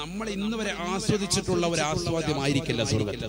നമ്മൾ ഇന്ന് വരെ ആസ്വദിച്ചിട്ടുള്ള ഒരു ആസ്വാദ്യമായിരിക്കില്ല സ്വർഗ്ഗത്തിൽ.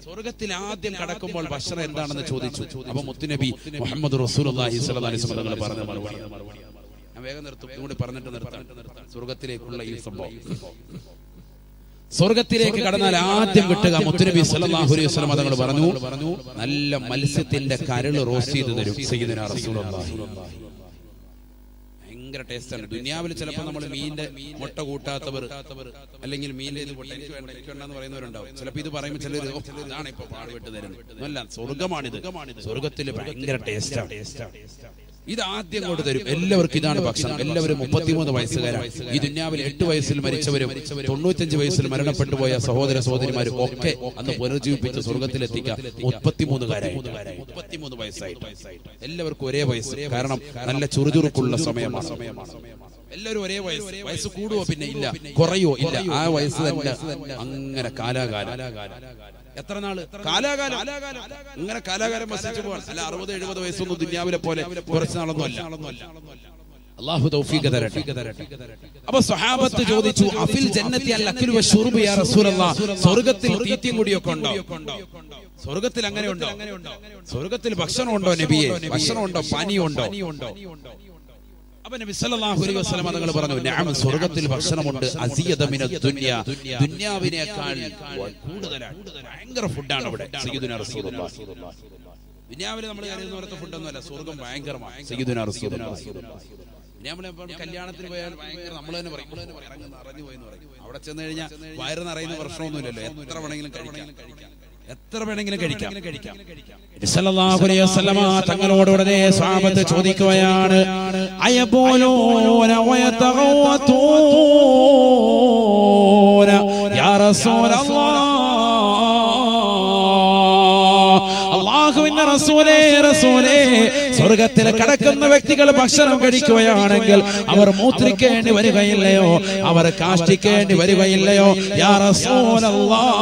സ്വർഗ്ഗത്തിൽ ആദ്യം കടക്കുമ്പോൾ ഭക്ഷണം എന്താണെന്ന് ചോദിച്ചു. അപ്പൊ മുത്തുനബി മുഹമ്മദ് റസൂലുള്ളാഹി സ്വല്ലല്ലാഹു അലൈഹി വസല്ലം തങ്ങൾ പറഞ്ഞ മറുപടി ഞാൻ വേഗം നിർത്തും, ഇതുകൂടി പറഞ്ഞിട്ട് നിർത്താം. സ്വർഗ്ഗത്തിലേക്കുള്ള ഈ സംഭവം, സ്വർഗ്ഗത്തിലേക്ക് കടന്നാൽ ആദ്യം കിട്ടുക, മുത്തുനബി സല്ലല്ലാഹു അലൈഹി വസല്ലം തങ്ങൾ പറഞ്ഞു, നല്ല മത്സ്യത്തിന്റെ കരൾ റോസ്റ്റ് ചെയ്ത് തരും സയ്യിദുനാ റസൂലുള്ളാഹി. ഭയങ്കര ടേസ്റ്റാണ്. ദുനിയാവിൽ ചിലപ്പോൾ നമ്മൾ മീനിന്റെ മുട്ട കൂട്ടാത്തവർ അല്ലെങ്കിൽ മീനിന്റെ ഇത് എനിക്ക് വേണ്ടെന്ന് പറയുന്നവരുണ്ടാവും. ചിലപ്പോൾ ഇത് പറയുമ്പോൾ ചിലർ ഇതാണ് ഇപ്പൊ പാടുപെട്ട് തരുന്നത്. അല്ല, സ്വർഗമാണിത്. സ്വർഗത്തിൽ ഭയങ്കര ടേസ്റ്റാണ്. ഇത് ആദ്യം കൊണ്ട് തരും. എല്ലാവർക്കും ഇതാണ് ഭക്ഷണം. എല്ലാവരും 33 വയസ്സുകാരാണ്. ഈ ദുനിയാവിൽ 8 വയസ്സിൽ മരിച്ചവരും 95 വയസ്സിൽ മരണപ്പെട്ടു പോയ സഹോദര സഹോദരിമാരും ഒക്കെ അന്ന് പുനർജീവിപ്പിച്ച് സ്വർഗത്തിലെത്തിക്കുക 33 വയസ്സായിട്ട്. എല്ലാവർക്കും ഒരേ വയസ്സ്. കാരണം നല്ല ചുറുചുറുക്കുള്ള സമയമാണ്. എല്ലാവരും ഒരേ വയസ്സ് കൂടുവോ പിന്നെ ഇല്ല, കുറയോ ഇല്ല. ആ വയസ്സ് തന്നെ അങ്ങനെ കാലാകാലം. എത്ര നാള്? കാലാകാലം. ഇങ്ങനെ കാലാകാലം വസിച്ചു പോകാൻ. അല്ല 60-70 വയസ്സൊന്നും ദുനിയാവിലെ പോലെ കുറച്ച് നാളൊന്നും അല്ല. അല്ലാഹു തൗഫീഖ് തരട്ടെ. അപ്പോൾ സ്വഹാബത്ത് ചോദിച്ചു, അഫിൽ ജന്നത്തി അൽ അക്ലു വശുർബ് യാ റസൂലല്ലാഹ്, സ്വർഗ്ഗത്തിൽ തീറ്റയും കുടിയൊക്കെ ഉണ്ടോ? സ്വർഗ്ഗത്തിൽ അങ്ങനെ ഉണ്ടോ? സ്വർഗ്ഗത്തിൽ ഭക്ഷണം ഉണ്ടോ നബിയെ? ഭക്ഷണം ഉണ്ടോ? പാനീയമുണ്ടോ? അപ്പൊ നബി സല്ലല്ലാഹു അലൈഹി വസല്ലം തങ്ങൾ പറഞ്ഞു, നഅം, സ്വർഗ്ഗത്തിൽ ഭക്ഷണമുണ്ട്. അസിയദ മിനദ് ദുനിയ, ദുനിയാവിനേക്കാൾ കൂടുതലാണ്. ഭയങ്കര ഫുഡാണ് അവിടെ സയ്യിദുനാ റസൂലുള്ളാഹി. ദുനിയാവിൽ നമ്മൾ കരുതുന്ന പോലത്തെ ഫുഡൊന്നും അല്ല, സ്വർഗ്ഗം ഭയങ്കരമാണ് സയ്യിദുനാ റസൂലുള്ളാഹി. നമ്മൾ കല്യാണത്തിന് പോയാൽ ഭയങ്കര നമ്മൾ തന്നെ പറയും നിറഞ്ഞു പോയി എന്ന് പറയും. അവിടെ ചെന്ന് കഴിഞ്ഞാൽ വയറ് നിറയുന്ന പ്രശ്നമൊന്നുമില്ലല്ലോ. എത്ര വേണമെങ്കിലും കഴിക്കാം. സല്ലല്ലാഹു അലൈഹി വസല്ലമ തങ്ങളോട് ഉടനെ സ്വഹാബത്ത് ചോദിക്കുകയാണ്, അയബൂലൂന വയതഗവതൂന യാ റസൂലല്ലാഹ്, അല്ലാഹുവിന്റെ റസൂലേ, സ്വർഗ്ഗത്തിൽ കടക്കുന്ന വ്യക്തികൾ ഭക്ഷണം കഴിക്കുകയാണെങ്കിൽ അവർ മൂത്രിക്കേണ്ടി വരികയില്ലയോ? അവർ കാഷ്ടിക്കേണ്ടി വരികയില്ലയോ? യാ റസൂലല്ലാഹ്,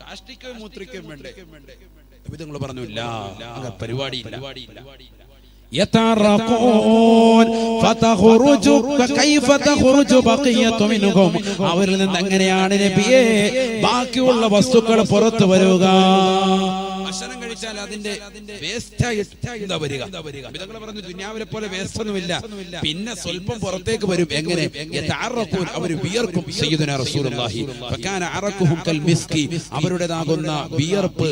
കാഷ്ടിക്കുകയും മൂത്രിക്കുകയും വേണ്ടേ? നിങ്ങൾ പറഞ്ഞു ഇല്ല, പരിപാടിയില്ല. യതറഖൂൻ ഫതഖറുജു കൈഫ തഖറുജു ബഖിയതു മിൻഹും, അവരിൽ നിന്ന് എങ്ങനെയാണ് നബിയേ ബാക്കിയുള്ള വസ്തുക്കൾ പുറത്തു വരിക? ഭക്ഷണം കഴിച്ചാൽ അതിന്റെ വേസ്റ്റ് എന്താ വരിക? ഇതങ്ങൾ പറഞ്ഞു ദുനിയാവിലെ പോലെ വേസ്റ്റ് ഒന്നുമില്ല, പിന്നെ സ്വല്പം പുറത്തേക്ക് വരും. എങ്ങനെ? യതഅറഖൂൻ, അവർ വിയർക്കും. സയ്യിദുനാ റസൂലുള്ളാഹി ഫകാന അറഖുഹും കൽ മിസ്കി, അവരുടേതാകുന്ന വിയർപ്പ്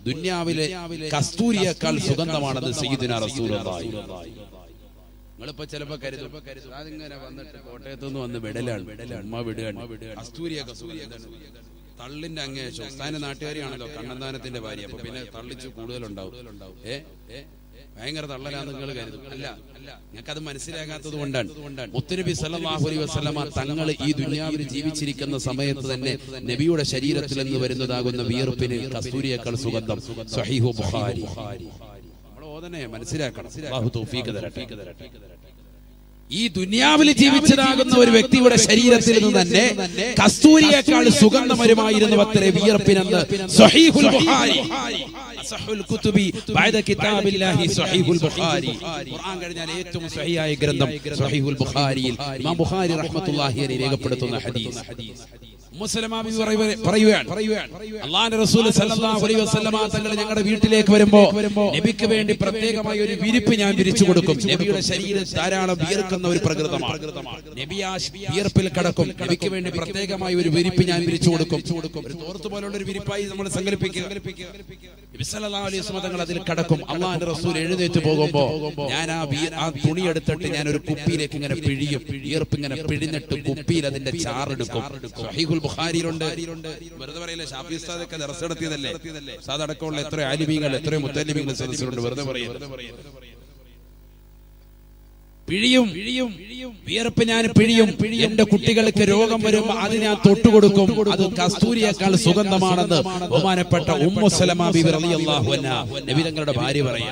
ദുനിയാവിലെ കസ്തൂരിയേക്കാൾ സുഗന്ധമാണെന്ന് സയ്യിദുനാ റസൂലുള്ളാഹി. നിങ്ങളിപ്പോ ചിലപ്പോ കരുതും അതിങ്ങനെ വന്നിട്ട് കോട്ടയത്തുനിന്ന് വന്ന് വിടലാണ്, ഉമ്മ വിടുകയാണ്. കസ്തൂരിയൊക്കെ തള്ളിന്റെ അങ്ങേ സ്ഥാന നാട്ടുകാരിയാണല്ലോ, കണ്ണന്താനത്തിന്റെ ഭാര്യ. അപ്പൊ പിന്നെ തള്ളിച്ച് കൂടുതലുണ്ടാവും. ഭയങ്കര തള്ളലാന്ന് നിങ്ങൾ കരുതും. അല്ല, ഞങ്ങൾക്കത് മനസ്സിലാകാത്തത് കൊണ്ടാണ്. മുത്തുനബി സല്ലല്ലാഹു അലൈഹി വസല്ലമ തങ്ങൾ ഈ ദുനിയാവിൽ ജീവിച്ചിരിക്കുന്ന സമയത്ത് തന്നെ നബിയുടെ ശരീരത്തിൽ നിന്ന് വരുന്നതാകുന്ന വിയർപ്പിന് കസ്തൂരിയേക്കാൾ സുഗന്ധം. സ്വഹീഹു ബുഖാരി. നമ്മൾ ഓതനെ മനസ്സിലാക്കണം. അല്ലാഹു തൗഫീഖ് തരട്ടെ. ഈ ദുനിയാവിൽ ജീവിച്ചതാകുന്ന ഒരു വ്യക്തിയുടെ ശരീരത്തിൽ നിന്ന് തന്നെ കസ്തൂരിയേക്കാൾ സുഗന്ധം വരുമായിരുന്നു അത്രേ വിയർപ്പിനെന്ന് സ്വഹീഹുൽ ബുഖാരി. അസഹുൽ കുതുബി ബഅദ കിതാബില്ലാഹി സ്വഹീഹുൽ ബുഖാരി. ഖുർആൻ കഴിഞ്ഞാൽ ഏറ്റവും സ്വഹീഹായ ഗ്രന്ഥം സ്വഹീഹുൽ ബുഖാരിയിൽ ഇമാം ബുഖാരി റഹ്മത്തുള്ളാഹി അലൈഹി രേഖപ്പെടുത്തുന്ന ഹദീസ്. പറയുകയാണ്, അല്ലാഹുവിന്റെ റസൂൽ സല്ലല്ലാഹു അലൈഹി വസല്ലമ തങ്ങൾ ഞങ്ങളുടെ വീട്ടിലേക്ക് വരുമ്പോ നബിക്ക് വേണ്ടി പ്രത്യേകമായി ഒരു വിരിപ്പ് ഞാൻ വിരിച്ചു കൊടുക്കും. നബിയുടെ ശരീരം ധാരാളം വിയർക്കുന്ന ഒരു പ്രകൃതമാണ്. നബി ആ വിയർപ്പിൽ കടക്കും. നബിക്ക് വേണ്ടി പ്രത്യേകമായി ഒരു വിരിപ്പ് ഞാൻ വിരിച്ചു കൊടുക്കും. ഒരു തോർത്ത് പോലുള്ള ഒരു വിരിപ്പായി നമ്മൾ സങ്കല്പിക്കുക. നബി സല്ലല്ലാഹു അലൈഹി വസല്ലമ തങ്ങൾ അതിൽ കടക്കും. അല്ലാഹുവിന്റെ റസൂൽ എഴുന്നേറ്റ് പോകുമ്പോ ഞാൻ ആ തുണി എടുത്തിട്ട് ഞാൻ ഒരു കുപ്പിയിലേക്ക് ഇങ്ങനെ പിഴിയും. വിയർപ്പ് ഇങ്ങനെ പിഴിഞ്ഞിട്ട് കുപ്പിയിൽ അതിന്റെ ചാറെടുക്കും. സ്വഹീഹുൽ ബുഖാരിയിലുണ്ട്. വെറുതെ പറയില്ല, ഷാഫി ഉസ്താദൊക്കെ ദർസ് നടത്തിയതല്ലേ. ഉസ്താദ് അടക്കമുള്ള എത്ര ആലിമീങ്ങൾ, എത്രയോ മുത്തല്ലിമീങ്ങൾ സദസ്സിലുണ്ട്. വെറുതെ പറയില്ല. പിഴിയും വിയർപ്പ് ഞാൻ പിഴിയും. എന്റെ കുട്ടികൾക്ക് രോഗം വരുമ്പോ അത് ഞാൻ തൊട്ടുകൊടുക്കും. അത് കസ്തൂരിയേക്കാൾ സുഗന്ധമാണെന്ന് ബഹുമാനപ്പെട്ട ഉമ്മു സലമ ബിബി റളിയല്ലാഹു അൻഹാ നബി തങ്ങളുടെ ഭാര്യ പറയാ.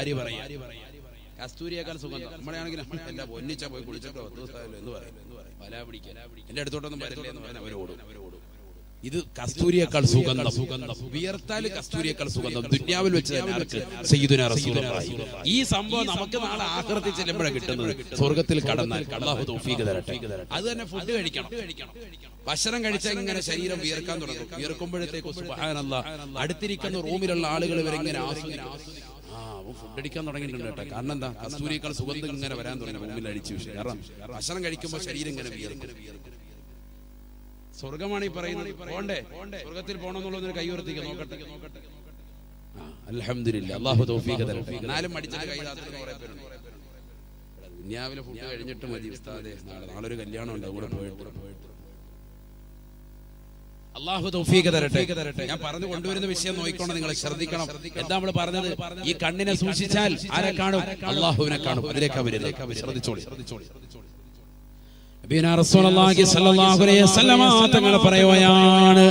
കസ്തൂരിയേക്കാൾ സുഗന്ധം. നമ്മളെയാണെങ്കിൽ എല്ലാം ഒന്നിച്ച പോയി കുളിച്ചിട്ടോ എന്ന് പറയും. വല പിടിക്കാൻ എന്റെ അടുത്തോട്ടൊന്നും വരില്ല എന്ന് പറഞ്ഞാൽ അവരോടും. ഇത് കസ്തൂരിയേക്കാൾ സുഗന്ധം, വിയർത്താൽ കസ്തൂരിയേക്കാൾ സുഗന്ധം ദുനിയാവിൽ വെച്ച് സയ്യിദുനാ റസൂലുള്ളാഹി. ഈ സംഭവം നമുക്ക് നാളെ ആഖിറത്തിൽ ചെല്ലുമ്പോഴാണ് കിട്ടുന്നത്. സ്വർഗത്തിൽ കടന്നാൽ അല്ലാഹു തൗഫീഖ് തരട്ടെ. അത് തന്നെ ഫുഡ് കഴിക്കണം. ഭക്ഷണം കഴിച്ചാൽ ഇങ്ങനെ ശരീരം വിയർക്കാൻ തുടങ്ങും. വിയർക്കുമ്പോഴത്തേക്ക് സുബ്ഹാനല്ലാഹ് അടുത്തിരിക്കുന്ന റൂമിലുള്ള ആളുകൾ വരെ ഇങ്ങനെ ഫുഡ് അടിക്കാൻ തുടങ്ങിയിട്ടുണ്ട് കേട്ടോ. കാരണം എന്താ, കസ്തൂരിയേക്കാൾ സുഗന്ധം ഇങ്ങനെ വരാൻ തുടങ്ങി റൂമിൽ അടിച്ചു. കാരണം ഭക്ഷണം കഴിക്കുമ്പോൾ ശരീരം ഇങ്ങനെ വിയർക്കും. സ്വർഗമാണ് ഈ പറയുന്നത്. പോണ്ടേ, സ്വർഗത്തിൽ പോകണമെന്നുള്ളതിന് കൈ ഉയർത്തിക്ക് നോക്കട്ടെ. അൽഹംദുലില്ലാഹ്, അല്ലാഹു തൗഫീഖ് തരട്ടെ. എന്നാലും മടിച്ചിട്ട് കൈ താത്തുന്ന കുറെ പേരുണ്ട്. ദുനിയാവിലെ ഫുഡ് കഴിഞ്ഞിട്ട് മതി ഉസ്താദേ, നാളെ ഒരു കല്യാണം ഉണ്ട്, അവിടെ പോയിട്ട്. അല്ലാഹു തൗഫീഖ് തരട്ടെ. ഞാൻ പറഞ്ഞു കൊണ്ടുവരുന്ന വിഷയം നോക്കിക്കൊണ്ട് നിങ്ങൾ ശ്രദ്ധിക്കണം. എന്താ നമ്മൾ പറഞ്ഞത്? ഈ കണ്ണിനെ സൂക്ഷിച്ചാൽ ആരെ കാണും? അല്ലാഹുവിനെ കാണും. അതിലേക്കാ വരുന്നത്. ശ്രദ്ധിച്ചോളി. തങ്ങൾ പറയുകയാണ്,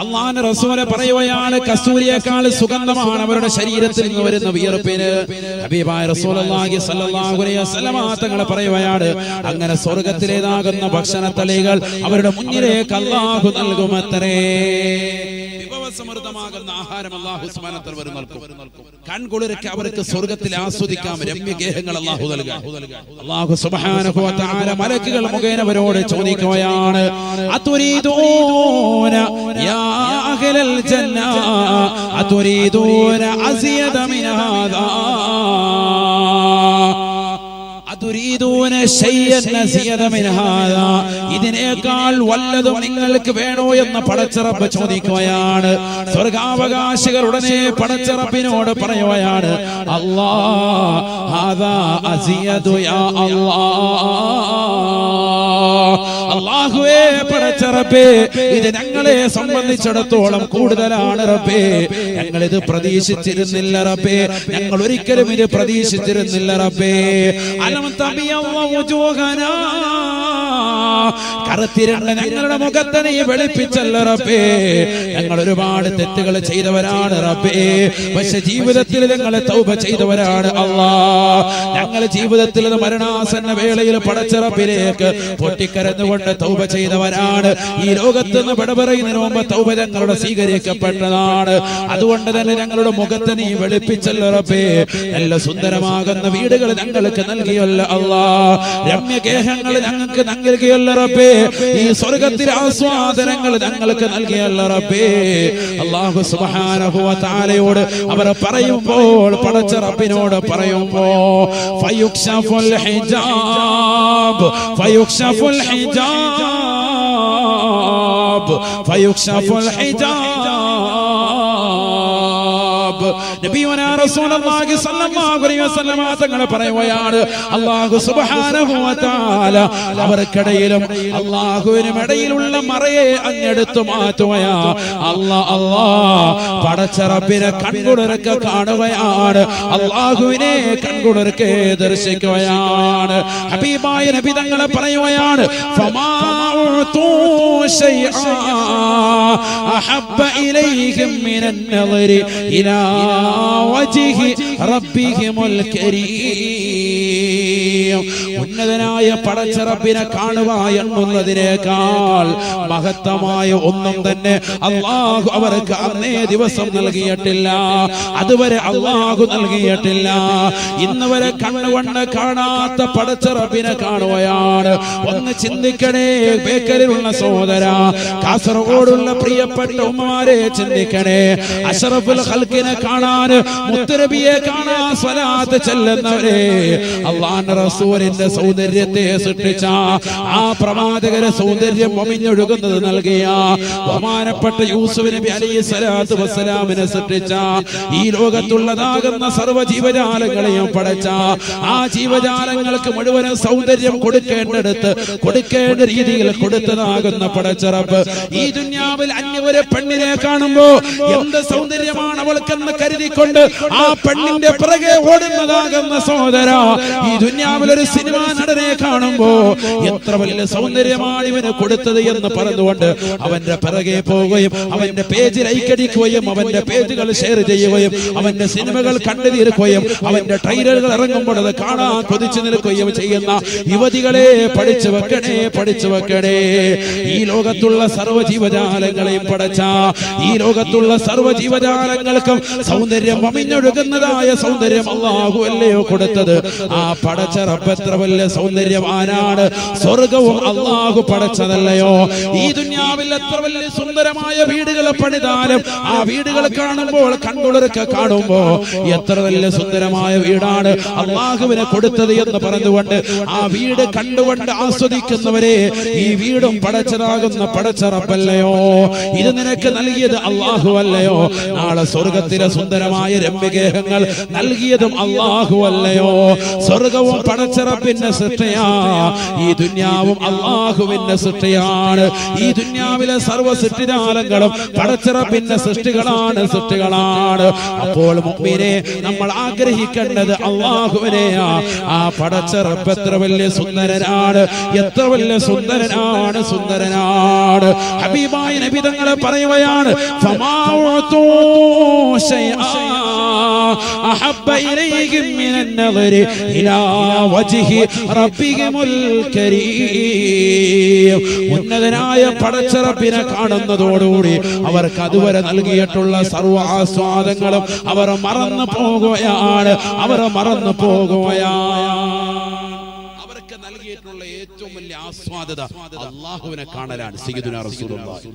അള്ളാഹുവിന്റെ റസൂൽ പറയുകയാണ്, കസ്തൂരിയേക്കാൾ സുഗന്ധമാണ് അവരുടെ ശരീരത്തിൽ നിന്ന് വരുന്ന വിയർപ്പിന്. ഹബീബായ റസൂലുള്ളാഹി സ്വല്ലല്ലാഹു അലൈഹി വസല്ലമ തങ്ങൾ പറയുകയാണ്, അങ്ങനെ സ്വർഗ്ഗത്തിലേതാകുന്ന ഭക്ഷണത്തളികൾ അവരുടെ മുന്നിലേക്ക് അല്ലാഹു നൽകുമത്രേ. സമൃദ്ധമാകുന്ന ആഹാരം അല്ലാഹു സുബ്ഹാനഹു വ തആല നൽകും. കൺകുളിർക്ക് അവർക്ക് സ്വർഗ്ഗത്തിൽ ആസ്വദിക്കാം. രമ്യഗേഹങ്ങൾ അല്ലാഹു നൽകാം. അല്ലാഹു സുബ്ഹാനഹു വ തആല മലക്കുകൾ മുഖേന അവരോട് ചോദിക്കുകയാണ്, അതുരീദൂന യാ അഹ്ലൽ ജന്ന അതുരീദൂന അസിയദ മിൻ ഹാദാ ഇതിനേക്കാൾ വല്ലതും നിങ്ങൾക്ക് വേണോ എന്ന് പടച്ചറബ് ചോദിക്കുകയാണ്. സ്വർഗാവകാശികൾ ഉടനെ പടച്ചറബിനോട് പറയുകയാണ്, അല്ലാഹുവേ പടച്ചറബേ, ഇത് ഞങ്ങളെ സംബന്ധിച്ചിടത്തോളം കൂടുതലാണ് റബ്ബേ. ഞങ്ങൾ ഇത് പ്രതീക്ഷിച്ചിരുന്നില്ല റബ്ബേ. ഞങ്ങൾ ഒരിക്കലും ഇത് പ്രതീക്ഷിച്ചിരുന്നില്ല റബ്ബേ. കറുത്തിരണ്ട ഞങ്ങളുടെ മുഖത്ത് നീ വെളുപ്പിച്ചല്ല റബ്ബേ. ഞങ്ങൾ ഒരുപാട് തെറ്റുകൾ ചെയ്തവരാണ് റബ്ബേ. പക്ഷെ ജീവിതത്തിൽ ഞങ്ങളെ തൗബ ചെയ്തവരാണ് അല്ലാ. ഞങ്ങൾ ജീവിതത്തിൽ മരണാസന്ന വേളയിൽ പടച്ച റബ്ബിലേക്ക് പൊട്ടിക്കരഞ്ഞുകൊണ്ട് തൗബ ചെയ്തവരാണ്. ഈ ലോകത്ത് നിന്ന് വിട പറയുന്നതിന് മുമ്പ് തൗബ ഞങ്ങളുടെ സ്വീകരിക്കപ്പെട്ടതാണ്. അതുകൊണ്ട് തന്നെ ഞങ്ങളുടെ മുഖത്ത് നീ വെളുപ്പിച്ചല്ല റബ്ബേ. നല്ല സുന്ദരമാകുന്ന വീടുകൾ ഞങ്ങൾക്ക് നൽകിയല്ല അല്ലാ. രമ്യഗേഹങ്ങൾ ഞങ്ങൾക്ക് നൽകിയല്ല റബ്ബേ. ഈ സ്വർഗ്ഗത്തിലെ ആസ്വാദനങ്ങൾ ഞങ്ങൾക്ക് നൽകിയല്ല റബ്ബേ. അല്ലാഹു സുബ്ഹാനഹു വ തആലയോട് അവർ പറയുമ്പോൾ, പടച്ച റബ്ബിനോട് പറയുമ്പോൾ, ഫയുക്ശഫുൽ ഹിജാബ് ഫയുക്ശഫുൽ ഹിജാബ് ഫയുക്ശഫുൽ ഹിജാബ്. നബിയുനാ റസൂലുള്ളാഹി സ്വല്ലല്ലാഹു അലൈഹി വസല്ലം തങ്ങൾ പറയുകയാണ്, അല്ലാഹു സുബ്ഹാനഹു വ തആല അവർക്കിടയിലും അല്ലാഹുവിനും ഇടയിലുള്ള മറയെ അങ്ങെടുത്തു മാറ്റുകയാ. പടച്ച റബ്ബിനെ കൺകുളിർക്കെ കാണുകയാണ്. അല്ലാഹുവിനെ കൺകുളിർക്കെ ദർശിക്കുകയാണ്. ഹബീബായ നബി തങ്ങൾ പറയുകയാണ്, ഫമാ ഉതു ശൈഅ അഹബ്ബ ഇലൈഹിം മിനൻ നളരി ഇലാ വജ്ഹി റബ്ബിഹിമുൽ കരീം. ഉന്നതനായ പടച്ച റബ്ബിനെ കാണുക എന്നുള്ളതിനേക്കാൾ മഹത്തമായ ഒന്നും തന്നെ അല്ലാഹു അവർക്ക് അന്നേ ദിവസം നൽകിയിട്ടില്ല. അതുവരെ അല്ലാഹു നൽകിയിട്ടില്ല. ഇന്ന് വരെ കണ്ണുകൊണ്ട് കാണാത്ത പടച്ച റബ്ബിനെ കാണുകയാണ്. ഒന്ന് ചിന്തിക്കണേ ബേക്കലിലുള്ള സഹോദര, കാസർഗോഡുള്ള പ്രിയപ്പെട്ട ഉമ്മമാരെ ചിന്തിക്കണേ. അഷ്റഫുൽ ഖൽഖിനെ കാണാൻ, മുത്തുനബിയെ കാണാൻ സ്വലാത്ത് ചെല്ലുന്നവരെ, അല്ലാഹുവിന്റെ റസൂലിന്റെ സൗന്ദര്യത്തെ സൃഷ്ടിച്ച ആ പ്രവാചകരെ സൗന്ദര്യം ഒമിഞ്ഞൊഴുകുന്നത് നൽകിയ ബഹുമാനപ്പെട്ട യൂസുഫ് നബി അലൈഹി സ്വലാത്തു വസ്സലാമിനെ സൃഷ്ടിച്ച ഈ ലോകത്തുള്ളതാകുന്ന സർവ്വ ജീവജാലങ്ങളെയും പടച്ച ആ ജീവജാലങ്ങൾക്ക് മുഴുവനും സൗന്ദര്യം കൊടുക്കേണ്ടടുത്ത് കൊടുക്കേണ്ട രീതിയിൽ കൊടുത്തതാകുന്ന പടച്ച റബ്ബ് ഈ ദുനിയാവിൽ അന്യൊരു പെണ്ണിനെ കാണുമ്പോ എന്ത് സൗന്ദര്യമാണ് അവൾക്കെന്ന് കരുതിക്കൊണ്ട് ആ പെണ്ണിന്റെ പിറകെ ഓടുന്നതാകുന്ന സഹോദര, ഈ ദുനിയാവിൽ ദുനിയാവിലൊരു സിനിമാ നടനെ കാണുമ്പോ എത്ര വലിയ സൗന്ദര്യമാണ് ഇവന് കൊടുത്തത് എന്ന് പറഞ്ഞുകൊണ്ട് അവന്റെ പിറകെ പോവുകയും അവന്റെ പേജ് ലൈക്ക് അടിക്കുകയും അവന്റെ പേജുകൾ ഷെയർ ചെയ്യുകയും അവന്റെ സിനിമകൾ കണ്ടു തീർക്കുകയും അവന്റെ ട്രെയിലറുകൾ ഇറങ്ങുമ്പോൾ അത് കാണാൻ കൊതിച്ചു നിൽക്കുകയും ചെയ്യുന്ന യുവതികളെ പഠിച്ചു വെക്കണേ. ഈ ലോകത്തുള്ള സർവ്വ ജീവജാലങ്ങളെയും പടച്ച ഈ ലോകത്തുള്ള സർവ്വ ജീവജാലങ്ങൾക്കും സൗന്ദര്യം അമിഞ്ഞൊഴുകുന്നതായ സൗന്ദര്യം അല്ലാഹു അല്ലയോ കൊടുത്തത്. ആ പടച്ച റബ്ബ് എത്ര വലിയ സൗന്ദര്യവാനാണ്. സ്വർഗവും അല്ലാഹു പടച്ചതല്ലയോ? ഈ ദുനിയാവിൽ എത്ര വലിയ സുന്ദരമായ വീടുകൾ പണിതാലും ആ വീടുകൾ കാണുമ്പോൾ കൺകുളിർക്കെ കാണുമ്പോ എത്ര വലിയ സുന്ദരമായ വീടാണ് അല്ലാഹുവിനെ കൊടുത്തത് എന്ന് പറഞ്ഞുകൊണ്ട് ആ വീട് കണ്ടുകൊണ്ട് ആസ്വദിക്കുന്നവരെ ഈ വീടും പടച്ചതാകുന്ന പടച്ച റബ്ബല്ലയോ? ഇത് നിനക്ക് നൽകിയത് അല്ലാഹു അല്ലയോ? നാളെ സ്വർഗത്തിലെ സുന്ദരമായ രമ്യഗേഹങ്ങൾ നൽകിയതും അല്ലാഹു അല്ലയോ? സ്വർഗവും പടച്ച റബ്ബിന്റെ സൃഷ്ടിയാ, ഈ ദുനിയാവും അല്ലാഹുവിന്റെ സൃഷ്ടിയാണ്. ഈ ദുനിയാവിലെ സർവ്വ സൃഷ്ടിജാലങ്ങളും പടച്ച റബ്ബിന്റെ സൃഷ്ടികളാണ്. അപ്പോൾ മുഅ്മിനെ നമ്മൾ ആഗ്രഹിക്കേണ്ടത് അല്ലാഹുവിനെയാ. ആ പടച്ച റബ്ബ് എത്ര വലിയ സുന്ദരനാണ്, എത്ര വലിയ സുന്ദരനാണ്. ഹബീബായ നബി തങ്ങൾ പറയുകയാണ്, ഫമാഉതു ശൈആ അഹബ്ബ ഇലൈഹിം മിനൻ നദരി ഇലാ വജ്ഹി റബ്ബിഹിമുൽ കരീം. ഉന്നതനായ പടച്ച റബ്ബിനെ കാണുന്നതോടുകൂടി അവർക്ക് അതുവരെ നൽകിയിട്ടുള്ള സർവ്വ ആസ്വാദങ്ങളും അവർ മറന്നു പോകുകയാണ്. അവർക്ക് നൽകിയിട്ടുള്ള ഏറ്റവും വലിയ ആസ്വാദത അല്ലാഹുവിനെ കാണലാണ്. സയ്യിദുനാ റസൂലുള്ളാഹി.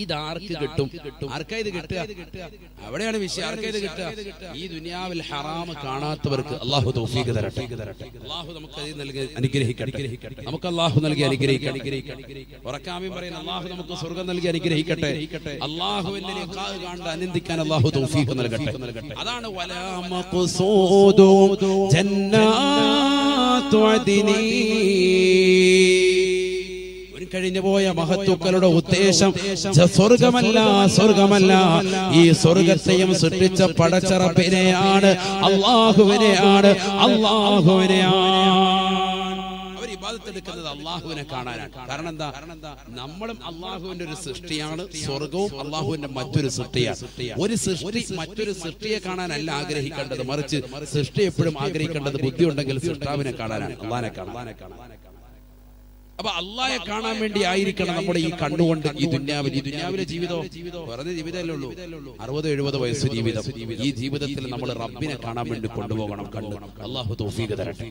ഇതാർക്ക് കിട്ടും? ആർക്കാ ഇത് കിട്ടുക? അവിടെയാണ് വിഷയം. ആർക്കാ ഇത് കിട്ടുക? ഈ ദുനിയാവിൽ ഹറാം കാണാത്തവർക്ക് അല്ലാഹു തൗഫീഖ് തരട്ടെ. അല്ലാഹു നമുക്ക് അനുഗ്രഹിക്കട്ടെ. നമുക്ക് അല്ലാഹു നൽകി അനുഗ്രഹിക്കട്ടെ. ഉറക്കാമി പറയുന്ന അല്ലാഹു നമുക്ക് സ്വർഗ്ഗം നൽകി അനുഗ്രഹിക്കട്ടെ. അല്ലാഹുവിന്റെ ലിഖാഅ് കാണാൻ ആനന്ദിക്കാൻ അല്ലാഹു തൗഫീഖ് നൽകട്ടെ. അതാണ് വലാ മഖ്സൂദു ജന്നാത്തു അദ്നി. കഴിഞ്ഞു പോയ മഹത്തുക്കളുടെ ഉദ്ദേശം സ്വർഗമല്ല. ഈ സ്വർഗത്തെയും സൃഷ്ടിച്ച പടച്ച റബ്ബിനെയാണ്, അല്ലാഹുവിനെയാണ്. അവർ ഇബാദത്ത് എടുക്കുന്നത് അല്ലാഹുവിനെ കാണാനാണ്. കാരണം എന്താ? നമ്മളും അല്ലാഹുവിന്റെ ഒരു സൃഷ്ടിയാണ്. സ്വർഗവും അല്ലാഹുവിന്റെ മറ്റൊരു സൃഷ്ടിയാണ്. ഒരു സൃഷ്ടി മറ്റൊരു സൃഷ്ടിയെ കാണാനല്ല ആഗ്രഹിക്കേണ്ടത്, മറിച്ച് സൃഷ്ടി എപ്പോഴും ആഗ്രഹിക്കേണ്ടത് ബുദ്ധി ഉണ്ടെങ്കിൽ സൃഷ്ടാവിനെ കാണാനാണ്, അല്ലാഹനെ കാണാൻ. അപ്പൊ അല്ലാഹയെ കാണാൻ വേണ്ടി ആയിരിക്കണം നമ്മുടെ ഈ കണ്ണുകൊണ്ട് ഈ ദുനിയാവിലെ ജീവിതം വെറുതെ ജീവിതമല്ലേ ഉള്ളൂ. 60-70 വയസ്സ് ജീവിതം. ഈ ജീവിതത്തിൽ നമ്മൾ റബ്ബിനെ കാണാൻ വേണ്ടി കൊണ്ടുപോകണം. കണ്ണു അല്ലാഹു തൗഫീഖ് തരട്ടെ.